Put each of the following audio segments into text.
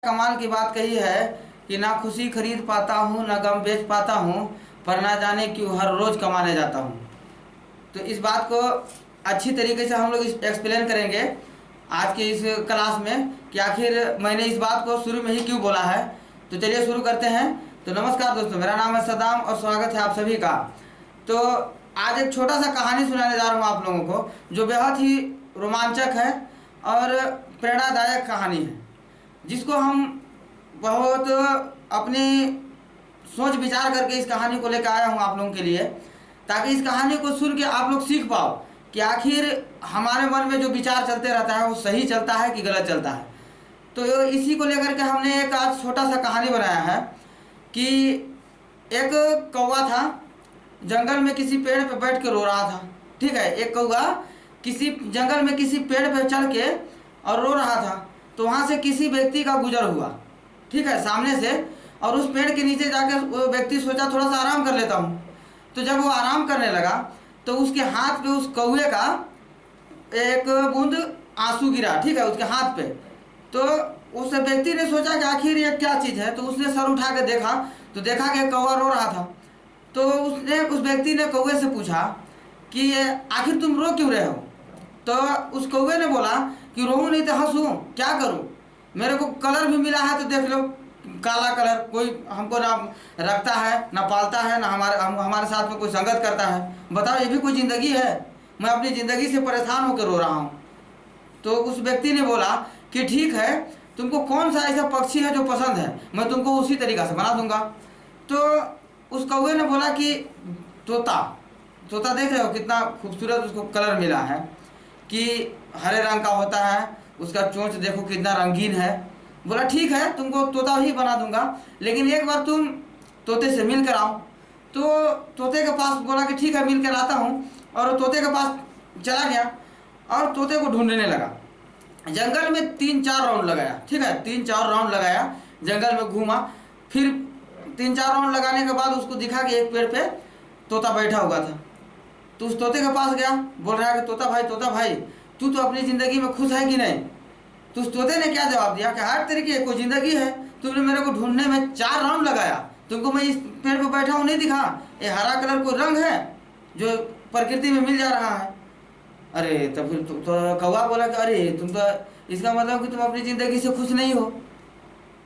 कमाल की बात कही है कि ना खुशी खरीद पाता हूँ ना गम बेच पाता हूँ, पर ना जाने क्यों हर रोज़ कमाने जाता हूँ। तो इस बात को अच्छी तरीके से हम लोग एक्सप्लेन करेंगे आज के इस क्लास में कि आखिर मैंने इस बात को शुरू में ही क्यों बोला है। तो चलिए शुरू करते हैं। तो नमस्कार दोस्तों, मेरा नाम है सदाम और स्वागत है आप सभी का। तो आज एक छोटा सा कहानी सुनाने जा रहा हूँ आप लोगों को, जो बेहद ही रोमांचक है और प्रेरणादायक कहानी है, जिसको हम बहुत अपनी सोच विचार करके इस कहानी को लेकर आया हूँ आप लोगों के लिए, ताकि इस कहानी को सुन के आप लोग सीख पाओ कि आखिर हमारे मन में जो विचार चलते रहता है वो सही चलता है कि गलत चलता है। तो इसी को लेकर के हमने एक आज छोटा सा कहानी बनाया है कि एक कौवा था, जंगल में किसी पेड़ पे बैठ के रो रहा था। ठीक है, एक कौवा किसी जंगल में किसी पेड़ पे चढ़ के और रो रहा था। तो वहाँ से किसी व्यक्ति का गुजर हुआ, ठीक है, सामने से, और उस पेड़ के नीचे जाकर वो व्यक्ति सोचा थोड़ा सा आराम कर लेता हूँ। तो जब वो आराम करने लगा तो उसके हाथ पे उस कौवे का एक बूंद आंसू गिरा, ठीक है, उसके हाथ पे। तो उस व्यक्ति ने सोचा कि आखिर ये क्या चीज़ है। तो उसने सर उठा के देखा तो देखा कि कौवा रो रहा था। तो उस व्यक्ति ने कौवे से पूछा कि आखिर तुम रो क्यों रहे हो। तो उस कौवे ने बोला कि रोऊं नहीं तो हंसूं, क्या करूं, मेरे को कलर भी मिला है तो देख लो, काला कलर, कोई हमको ना रखता है ना पालता है ना हमारे साथ में कोई संगत करता है। बताओ, ये भी कोई ज़िंदगी है? मैं अपनी ज़िंदगी से परेशान होकर रो रहा हूँ। तो उस व्यक्ति ने बोला कि ठीक है, तुमको कौन सा ऐसा पक्षी है जो पसंद है, मैं तुमको उसी तरीक़ा से बना दूंगा। तो उस कौवे ने बोला कि तोता। तोता देख रहे हो कितना खूबसूरत उसको कलर मिला है, कि हरे रंग का होता है, उसका चोंच देखो कितना रंगीन है। बोला ठीक है, तुमको तोता ही बना दूंगा, लेकिन एक बार तुम तोते से मिल कर आओ। तो तोते के पास बोला कि ठीक है, मिल कर आता हूँ। और तोते के पास चला गया और तोते को ढूंढने लगा। जंगल में 3-4 राउंड लगाया, ठीक है, 3-4 राउंड लगाया, जंगल में घूमा। फिर 3-4 राउंड लगाने के बाद उसको दिखा कि एक पेड़ पे तोता बैठा हुआ था। तो उस तोते के पास गया, बोल रहा है कि तोता भाई तू तो अपनी ज़िंदगी में खुश है कि नहीं। तो उस तोते ने क्या जवाब दिया कि हर तरीके की कोई ज़िंदगी है, तुमने मेरे को ढूंढने में 4 राउंड लगाया, तुमको मैं इस पेड़ पे बैठा हूँ नहीं दिखा, ये हरा कलर को रंग है जो प्रकृति में मिल जा रहा है। अरे तब फिर तो कौवा बोला कि अरे तुम तो, इसका मतलब कि तुम अपनी ज़िंदगी से खुश नहीं हो।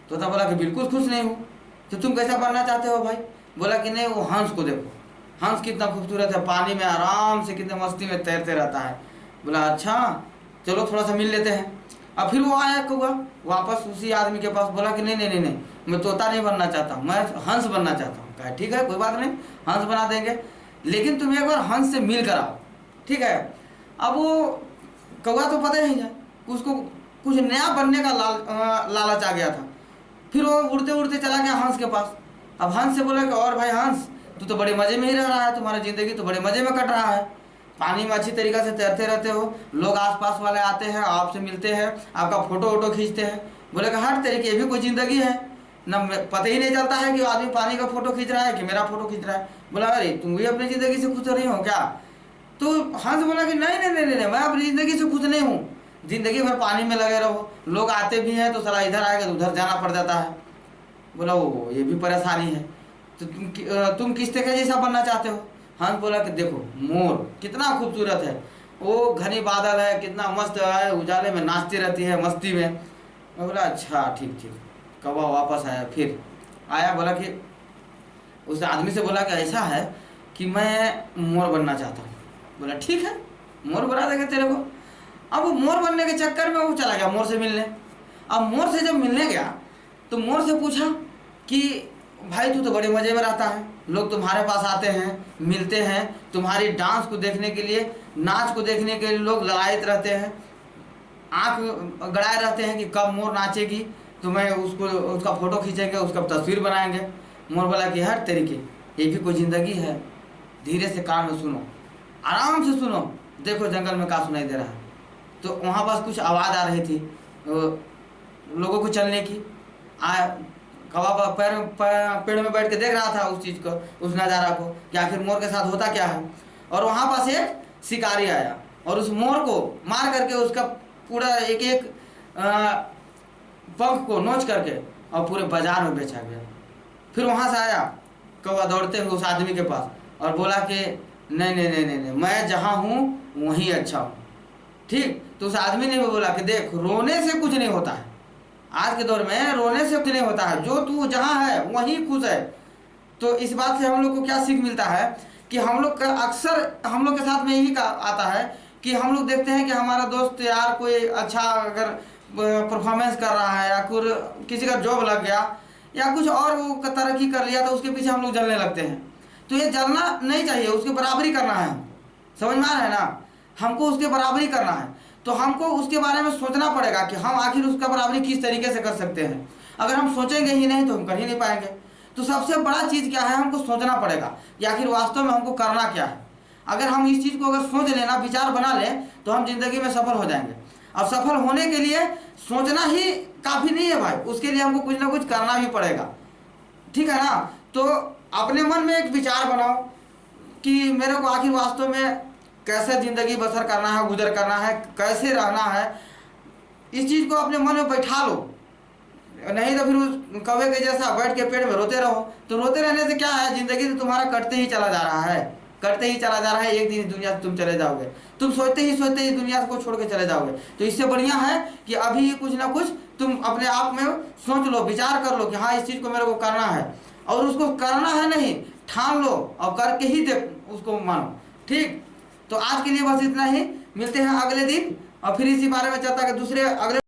तोता बोला कि बिल्कुल खुश नहीं हो। तो तुम कैसा बनना चाहते हो भाई। बोला कि नहीं, वो हंस को देखो, हंस कितना खूबसूरत है, पानी में आराम से कितने मस्ती में तैरते रहता है। बोला अच्छा चलो थोड़ा सा मिल लेते हैं। अब फिर वो आया कौवा वापस उसी आदमी के पास, बोला कि नहीं, मैं तोता नहीं बनना चाहता हूँ, मैं हंस बनना चाहता हूँ। कहा ठीक है, कोई बात नहीं, हंस बना देंगे, लेकिन तुम एक बार हंस से मिल कर आओ, ठीक है। अब वो कौवा तो पता ही है, उसको कुछ नया बनने का लालच आ गया था। फिर वो उड़ते उड़ते चला गया हंस के पास। अब हंस से बोला कि और भाई हंस, तू तो बड़े मज़े में ही रह रहा है, तुम्हारी ज़िंदगी तो बड़े मज़े में कट रहा है, पानी में अच्छी तरीक़े से तैरते रहते हो, लोग आसपास वाले आते हैं, आपसे मिलते हैं, आपका फ़ोटो खींचते हैं। बोले कि हर तरीके ये भी कोई ज़िंदगी है ना, पता ही नहीं चलता है कि आदमी पानी का फ़ोटो खींच रहा है कि मेरा फ़ोटो खींच रहा है। बोला अरे तुम भी अपनी ज़िंदगी से खुश नहीं हो क्या। तो हंस बोला कि नहीं, मैं अपनी ज़िंदगी से खुश नहीं हूँ, ज़िंदगी भर पानी में लगे रहो, लोग आते भी हैं तो साला इधर आएगा तो उधर जाना पड़ जाता है। बोला वो ये भी परेशानी है, तो तुम किस तरह जैसा बनना चाहते हो। हंस बोला कि देखो मोर कितना खूबसूरत है, वो घनी बादल है, कितना मस्त है, उजाले में नाचती रहती है मस्ती में। मैं बोला अच्छा ठीक। कौवा वापस आया, फिर आया, बोला कि उस आदमी से बोला कि ऐसा है कि मैं मोर बनना चाहता हूँ। बोला ठीक है, मोर बना देंगे तेरे को। अब वो मोर बनने के चक्कर में वो चला गया मोर से मिलने। अब मोर से जब मिलने गया तो मोर से पूछा कि भाई तू तो बड़े मज़े में रहता है, लोग तुम्हारे पास आते हैं, मिलते हैं, तुम्हारी डांस को देखने के लिए, नाच को देखने के लिए लोग ललायत रहते हैं, आँख गड़ाए रहते हैं कि कब मोर नाचेगी, तो मैं उसका फ़ोटो खींचेंगे, उसका तस्वीर बनाएंगे। मोर बोला कि हर तरीके ये भी कोई ज़िंदगी है, धीरे से कान में सुनो, आराम से सुनो, देखो जंगल में क्या सुनाई दे रहा है। तो वहाँ पास कुछ आवाज़ आ रही थी लोगों को चलने की। कौवा पेड़ में बैठ के देख रहा था उस चीज़ को, उस नज़ारा को कि आखिर मोर के साथ होता क्या है। और वहाँ पास एक शिकारी आया और उस मोर को मार करके उसका पूरा एक पंख को नोच करके और पूरे बाजार में बेचा गया। फिर वहाँ से आया कौवा दौड़ते हुए उस आदमी के पास और बोला कि नहीं नहीं नहीं नहीं नहीं, मैं जहाँ हूँ वहीं अच्छा हूँ। ठीक, तो उस आदमी ने भी बोला कि देख, रोने से कुछ नहीं होता है, आज के दौर में रोने से कुछ नहीं होता है, जो तू जहाँ है वहीं खुश है। तो इस बात से हम लोग को क्या सीख मिलता है कि हम लोग का अक्सर हम लोग के साथ में यही आता है कि हम लोग देखते हैं कि हमारा दोस्त यार कोई अच्छा अगर परफॉर्मेंस कर रहा है या किसी का जॉब लग गया या कुछ और वो तरक्की कर लिया, तो उसके पीछे हम लोग जलने लगते हैं। तो ये जलना नहीं चाहिए, उसकी बराबरी करना है। समझ में आ रहा है ना? हमको उसके बराबरी करना है, तो हमको उसके बारे में सोचना पड़ेगा कि हम आखिर उसका बराबरी किस तरीके से कर सकते हैं। अगर हम सोचेंगे ही नहीं तो हम कर ही नहीं पाएंगे। तो सबसे बड़ा चीज़ क्या है, हमको सोचना पड़ेगा कि आखिर वास्तव में हमको करना क्या है। अगर हम इस चीज़ को अगर सोच लेना, विचार बना लें, तो हम जिंदगी में सफल हो जाएंगे। अब सफल होने के लिए सोचना ही काफ़ी नहीं है भाई, उसके लिए हमको कुछ ना कुछ करना भी पड़ेगा। ठीक है ना? तो अपने मन में एक विचार बनाओ कि मेरे को आखिर वास्तव में कैसे ज़िंदगी बसर करना है, गुजर करना है, कैसे रहना है। इस चीज़ को अपने मन में बैठा लो, नहीं तो फिर उस कौवे के जैसा बैठ के पेड़ में रोते रहो। तो रोते रहने से क्या है, ज़िंदगी तो तुम्हारा कटते ही चला जा रहा है, करते ही चला जा रहा है। एक दिन इस दुनिया से तुम चले जाओगे, तुम सोचते ही इस दुनिया को छोड़ के चले जाओगे। तो इससे बढ़िया है कि अभी कुछ ना कुछ तुम अपने आप में सोच लो, विचार कर लो कि हाँ, इस चीज़ को मेरे को करना है, और उसको करना है नहीं, ठान लो और करके ही देख, उसको मानो। ठीक, तो आज के लिए बस इतना ही। मिलते हैं अगले दिन और फिर इसी बारे में चर्चा के दूसरे अगले